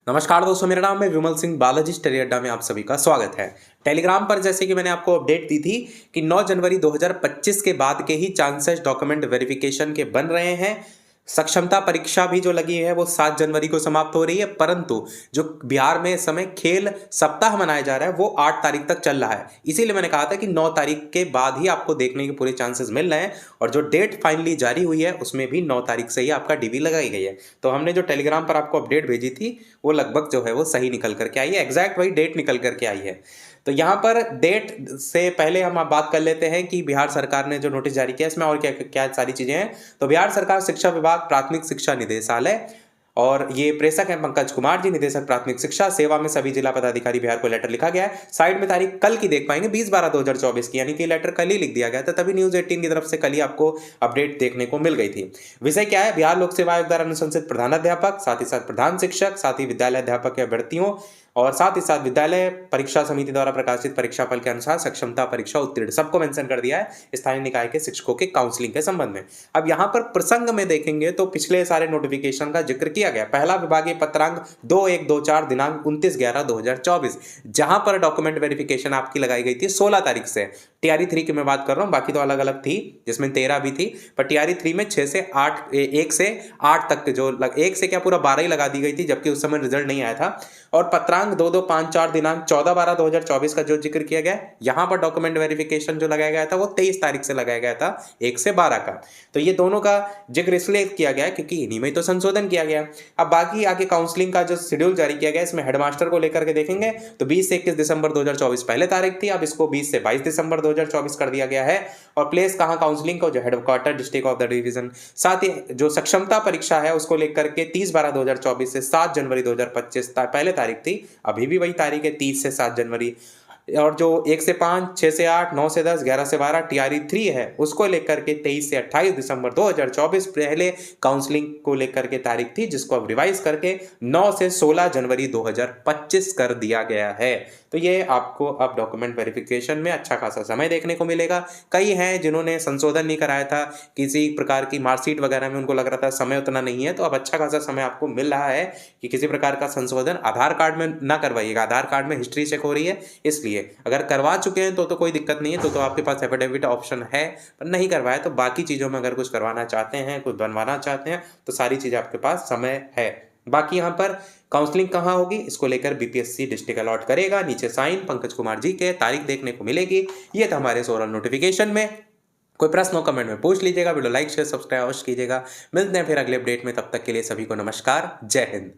नमस्कार दोस्तों, मेरा नाम है विमल सिंह बालाजी स्टडी अड्डा में आप सभी का स्वागत है। टेलीग्राम पर जैसे कि मैंने आपको अपडेट दी थी कि 9 जनवरी 2025 के बाद के ही चांसेस डॉक्यूमेंट वेरिफिकेशन के बन रहे हैं। सक्षमता परीक्षा भी जो लगी है वो 7 जनवरी को समाप्त हो रही है, परंतु जो बिहार में इस समय खेल सप्ताह मनाया जा रहा है वो 8 तारीख तक चल रहा है। इसीलिए मैंने कहा था कि 9 तारीख के बाद ही आपको देखने के पूरे चांसेस मिल रहे हैं, और जो डेट फाइनली जारी हुई है उसमें भी 9 तारीख से ही आपका डीवी लगाई गई है। तो हमने जो टेलीग्राम पर आपको अपडेट भेजी थी वो लगभग जो है वो सही निकल करके आई है, एग्जैक्ट वही डेट निकल करके आई है। तो यहाँ पर डेट से पहले हम आप बात कर लेते हैं कि बिहार सरकार ने जो नोटिस जारी किया इसमें और क्या क्या सारी चीजें हैं। तो बिहार सरकार शिक्षा विभाग प्राथमिक शिक्षा निदेशालय, और ये प्रेषक हैं पंकज कुमार जी, निदेशक प्राथमिक शिक्षा सेवा में सभी जिला पदाधिकारी बिहार को लेटर लिखा गया है। साइड में तारीख कल की देख पाएंगे 20/12/2024 की, यानी कि लेटर कल ही लिख दिया गया था, तभी न्यूज 18 की तरफ से कल ही आपको अपडेट देखने को मिल गई थी। विषय क्या है? बिहार लोक सेवा आयोग द्वारा अनुशंसित प्रधानाध्यापक, साथ ही साथ प्रधान शिक्षक, साथ ही विद्यालय अध्यापक के अभ्यर्थियों और साथ ही साथ विद्यालय परीक्षा समिति द्वारा प्रकाशित परीक्षा फल के अनुसार सक्षमता परीक्षा उत्तीर्ण सबको मेंशन कर दिया है स्थानीय निकाय के शिक्षकों के काउंसलिंग के संबंध में। अब यहाँ पर प्रसंग में देखेंगे तो पिछले सारे नोटिफिकेशन का जिक्र किया गया। पहला विभागीय पत्रांक 2124 दिनांक 29/11/2024, जहां पर डॉक्यूमेंट वेरिफिकेशन आपकी लगाई गई थी 16 तारीख से। टीआरई 3 की मैं बात कर रहा हूँ, बाकी तो अलग अलग थी जिसमें 13 भी थी, पर टीआरई 3 में 6 से 8 1 से 8 तक जो 1 से क्या पूरा 12 ही लगा दी गई थी, जबकि उस समय रिजल्ट नहीं आया था। और पत्रांक 2254 दिनांक 14/12/2024 का जो जिक्र किया गया, यहां पर डॉक्यूमेंट वेरिफिकेशन जो लगाया गया था वो 23 तारीख से लगाया गया था 1 से 12 का। तो ये दोनों का जिक्र इसलिए किया गया क्योंकि इन्हीं में तो संशोधन किया गया। अब बाकी आगे काउंसलिंग का जो शेड्यूल जारी किया गया इसमें हेडमास्टर को लेकर के देखेंगे तो 20 से 21 दिसंबर 2024 पहले तारीख थी, अब इसको 20 से 22 दिसंबर 2024 कर दिया गया है। और प्लेस कहां काउंसलिंग को, जो headquarter district of the division. साथ ही जो सक्षमता परीक्षा है उसको लेकर के 30/12/2024 से 7 जनवरी 2025 पहले तारीख थी, अभी भी वही तारीख है 30 से 7 जनवरी। और जो 1 से 5, 6 से 8, 9 से 10, 11 से 12 टीआरई 3 है उसको लेकर के 23 से 28 दिसंबर 2024 पहले काउंसलिंग को लेकर के तारीख थी, जिसको अब रिवाइज करके 9 से 16 जनवरी 2025 कर दिया गया है। तो ये आपको अब डॉक्यूमेंट वेरिफिकेशन में अच्छा खासा समय देखने को मिलेगा। कई हैं जिन्होंने संशोधन नहीं कराया था, किसी प्रकार की मार्कशीट वगैरह में उनको लग रहा था समय उतना नहीं है, तो अब अच्छा खासा समय आपको मिल रहा है कि किसी प्रकार का संशोधन आधार कार्ड में ना करवाइएगा। आधार कार्ड में हिस्ट्री चेक हो रही है, इसलिए अगर करवा चुके हैं तो कोई दिक्कत नहीं है, तो आपके पास एफिडेविट ऑप्शन है। पर नहीं करवाया तो बाकी चीजों में अगर कुछ करवाना चाहते हैं, कुछ बनवाना चाहते हैं, तो सारी चीजें आपके पास समय है। बाकी यहाँ पर काउंसलिंग कहाँ होगी इसको लेकर बीपीएससी डिस्ट्रिक्ट अलॉट करेगा। नीचे साइन पंकज कुमार जी के, तारीख देखने को मिलेगी। ये था हमारे सोरल नोटिफिकेशन में। कोई प्रश्न हो कमेंट में पूछ लीजिएगा। वीडियो लाइक शेयर सब्सक्राइब अवश्य कीजिएगा। मिलते हैं फिर अगले अपडेट में, तब तक के लिए सभी को नमस्कार, जय हिंद।